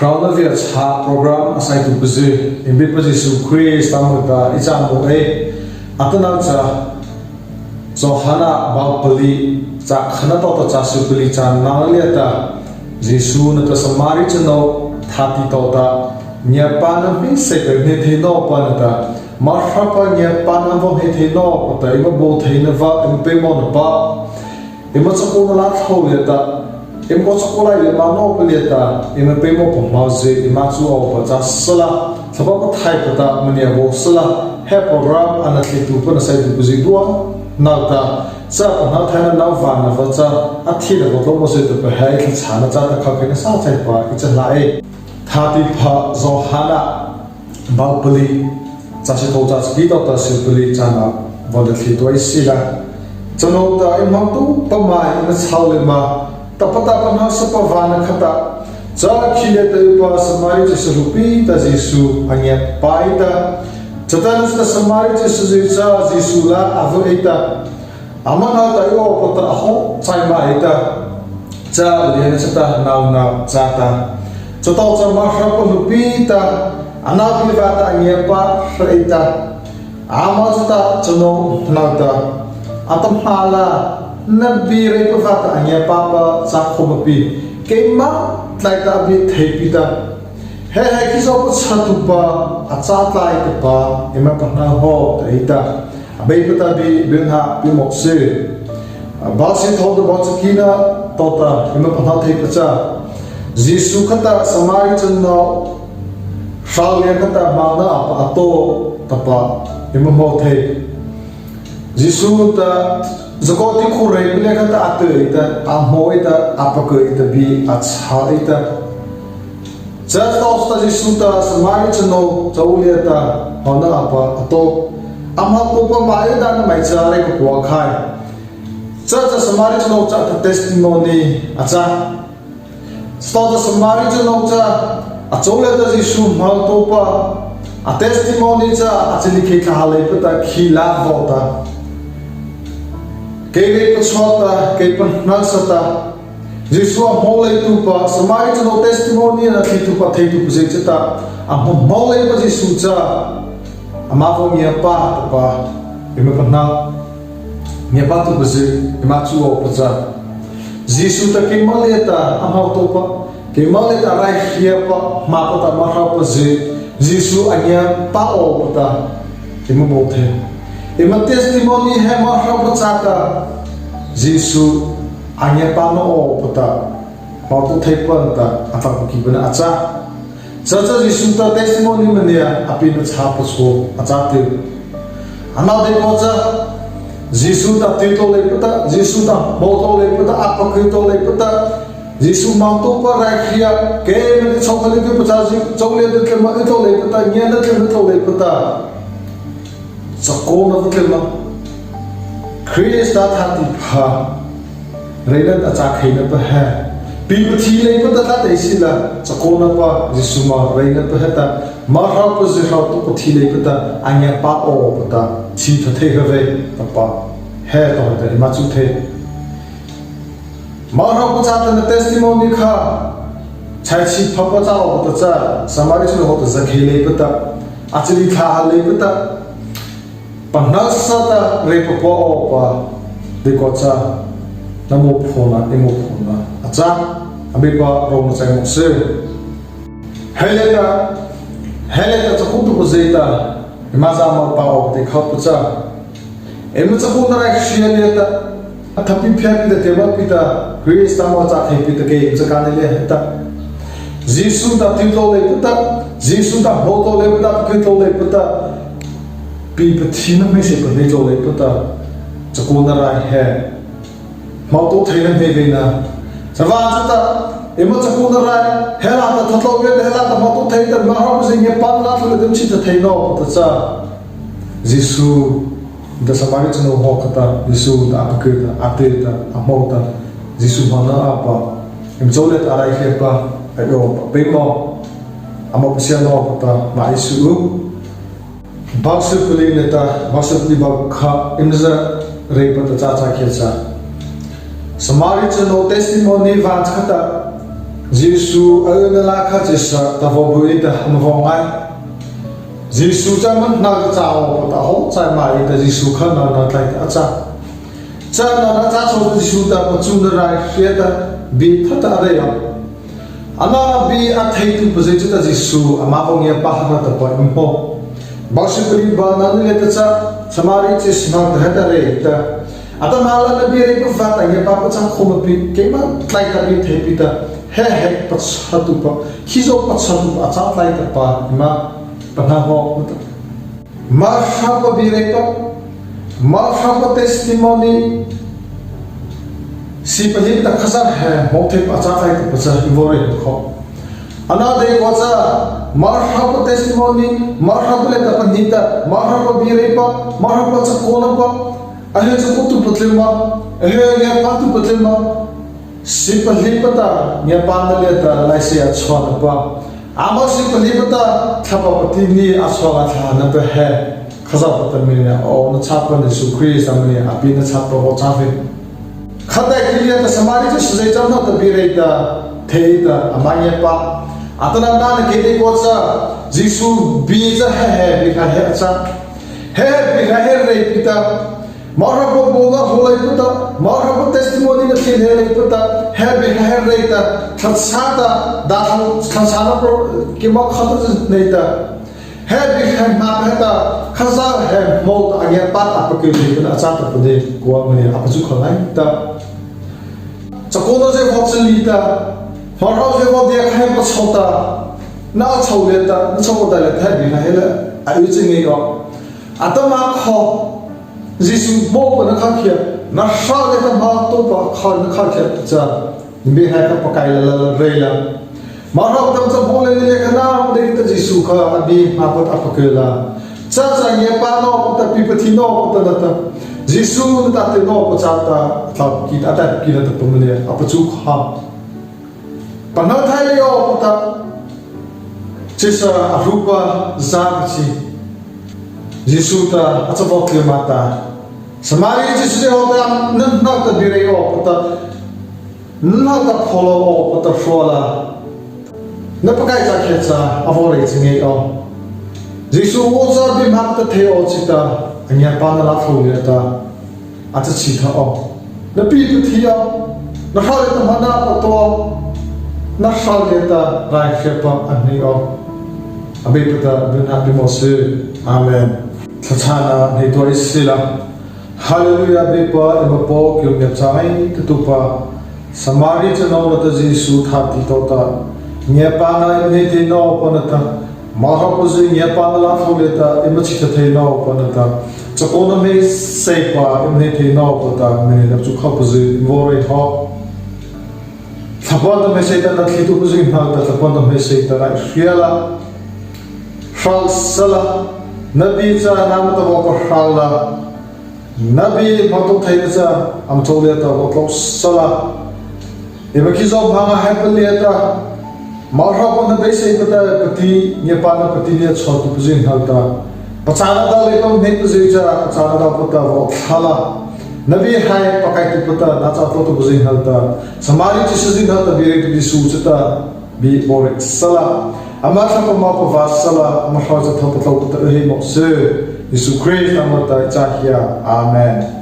Crown of Your Cha program aside to Buzi, in Bipajisu Chris, Tamuta, Ichamu A, Atanaucha, Zohana, Balpali, Zakhanata, Chasupuli, Chan, Naliata, Jisu, Nata Samaritano, Tati Tota, Nyapana, Misek, Nitino Panata, Marhapa, Nyapana, Hitino, but I am both Hinava and Pemon Ba, Imatsaku Lat Holiata. Impossible Manopoleta, in a payment of Mausi, Imatsu of Jasala, Sababa type that many of Osala, hair program, and at least to put aside the Buzidua, Nata, Sap, not Hana Navana, Vata, Atila, but almost at the Behai, Hanata, Kakina Sata, it's a lie. Tati Pa Zohana, Balpali, Tasitotas, Pidota, Sipuli, Jana, Volatito, Sila, Janota, Imatu, Pama, in the Salima. Tapata na sa pavana kata sa kileta pa samari sa rupi ta Jisu anya paita chatanas ta samari sa Jisu la avoita amana tayo pata ako sai maita sa lian sa na chata chataw sa mahra pa rupi ta anak livata anya pa reita ama sa chano nata atam hala Nabiray pa fata anya papa sa kumapi kema like ta bi thepita he kiso pa satu pa at sa tlai pa ema pa na ho taita abay pa bi binha bi mokse balsin thod ba kina tota ema pa na thepa cha Jisu khata Samaritan no shalya khata mana pa ato tapa ema ho the Jisu ta Zakoti kurai bila kata atu ita amho ita apa ke ita bi atsa ita Jatuh sta Jisuta Samaritano Jauliata Hona apa atau amha pupa mai dan mai cari ke kuakai Jatuh Samaritano jatuh testimoni aja Jatuh Samaritano jatuh Jauliata Jisu mal topa a testimoni jatuh ajli ke kahalai peta khilaf vota Kaya pasota, kaya panasata, Jisu amolay tupa, Samaritan testimony na tupa tayo tupa sa ita, amolay pa Jisu sa, amafo niya pa tupa, imapanang niya pa tupa sa, imatsuo pa sa, Jisu ta kay malita, amaw tupa, kay malita ray hiya pa, mapata maraw pa sa, Jisu anya pao pa ta, imabote. Ima testimoni hai mahra pachata Jisu anya pano o pata mautu thaipan ta afak kibana acha chacha Jisu ta testimoni mania apina chapa so acha te ana de kocha Jisu ta tito le pata Jisu ta boto le pata apak to le pata Jisu mautu pa rakhia ke me chokale ke pacha chole de ke ma to le pata nya de ke to le pata Sakona vutema Krista thati pha Reina achakhaina pa ha Pipati le pa ta taisila Sakona pa Jisuma reina pa hata Mahra pa zihra to pati le pa ta anya pa o pa ta chi thathe gave ta pa he to ta imachu the Mahra pa cha ta testimony kha chai chi pha pa cha o ta cha Samaritan ho ta zakhile pa ta achli kha le pa ta Panasata repopo pa de kocha namo phona acha abipa rom sai mose heleta chakutu bozeta maza ma pa o de khapucha emu chakuna ra khialeta athapi phiani de teba pita krista ma cha thepita ke chakanele ta Jisu ta tito le puta Jisu ta boto le puta kito le puta Pipatina me se pade jo le pata chakona rai hai mauto thailan bevena sawa ta emo chakona rai hela ta thotlo be hela ta mauto thaitan ma ha se nge pan la thule dem chi ta thaino ta cha Jisu da Samaritan ho kata Jisu da apakita ateta amota Jisu mana apa em jolet arai hepa ayo pemo amo pasiano kata ma Jisu Baksu puli neta, baksu puli bakha imza repata cha cha khecha. Samaritan no testimony vans kata Giêsu ở nơi lá khát chỉ sợ ta vô bụi ta mà vòng ai Giêsu cha mình nào chào ta hốt chạy mãi ta Giêsu khăn nào lại ta cha nào cha cho Giêsu ta mà chung ra lại phía ta bị thắt ta đây à anh bị anh thấy tu bây giờ ta Giêsu mà vòng nhà ba hàng ta phải impo bao sự beri ba nan le ta cha samari chỉ snang ta hết đây ta आता माला न बिरे को फात आगे पापा चा खोम पि केमा लाइक ता बि थे पि ता हे पछतु प खिजो पछतु अचा लाइक ता पा मा पना हो मा फाप बिरे को मा फाप टेस्टिमोनी सी पहि ता खसा है मोथे अचा लाइक ता पछा इवोरे खो अना दे वचा मा फाप टेस्टिमोनी मा फाप ले ता पनिता मा फाप बिरे प मा फाप चा कोन प अहे जो तो पतलेमा अहे या पातु पतलेमा सिपलिपता या पानलेता लाइसे अछन पा आमा सिपलिपता थपपति नि अछवा था न पे है खजा पतमिने ओ न छापन सुख्री समने अपि न छाप हो छाफे खदा किलिया त समारि जो सजै जम त बिरेता थेता अमाये पा अतना नान केले कोचा जिसु बीज है बिखा है अच्छा है बिखा है रे पिता Marhaba bola holay puta, marhaba testimony na kinhelay puta, hebe herreita, kansada dahil kansada pro kima khata neita, hebe hermapeta, kaza her mode agya pat apakili na achata pade kuwa mani apachu khalay ta. Chakona je hotselita, marhaba je wadi akhay pasota, na achawleta, na chawdala hebe hela ayuchingi ko, atama kho Giêsu bố của nó khác kia nó sao để ta bao tôi vào khỏi nó khác kia cha bị hai cái bọc cái là rây là mà nó tâm tâm bố lên cái nào để ta Giêsu khờ bị mà bắt áp cái là cha cha nghe ba nó ta bị bắt nó ta ta Giêsu ta tên nó của cha ta thằng kia ta kia ta bấm lên áp chú khờ bản thân thay liệu ta chỉ là Aruba ra gì Giêsu ta ở trong bọc kia mà ta Samari Giêsu hoda nan na ta birei o pata na ta follow o pata fola na pakai cha khe cha avore chinge o Giêsu oza bi mak ta the o chita anya pa na la thlu le ta acha chi tha o na pi pu thi o na ha le ta mana o to na ha le ta rai khe pa ani o abe pata bin ha bi mo se amen thachana ni to isila Hallelujah bepa emapo kyum ya chai tupa samari chano ta Giêsu thati tota nyepa na ne te no panata mahapuzi nyepa na la fuleta imachi the no panata chakona me sepa imne te no pata mene na chu khapuzi vore ho thapana me seita na thitu puzi na ta thapana me seita ra fiala falsala nabi cha nam ta ko hala Nabi matuk thay sa am chole ta ko sala eba ki zo bhanga happily ta marha ko na dei sei pata pati nyepa na pati ne chot pujin halta pachana da le kom ne pujin cha pachana da pata vo khala nabi hai pakai tu pata na cha to pujin halta samari chi sujin halta bi re bi su chata bi bore sala ama sa ko ma ko va sala ma ha cha to pata he mo se Yesu Christ amata chahia amen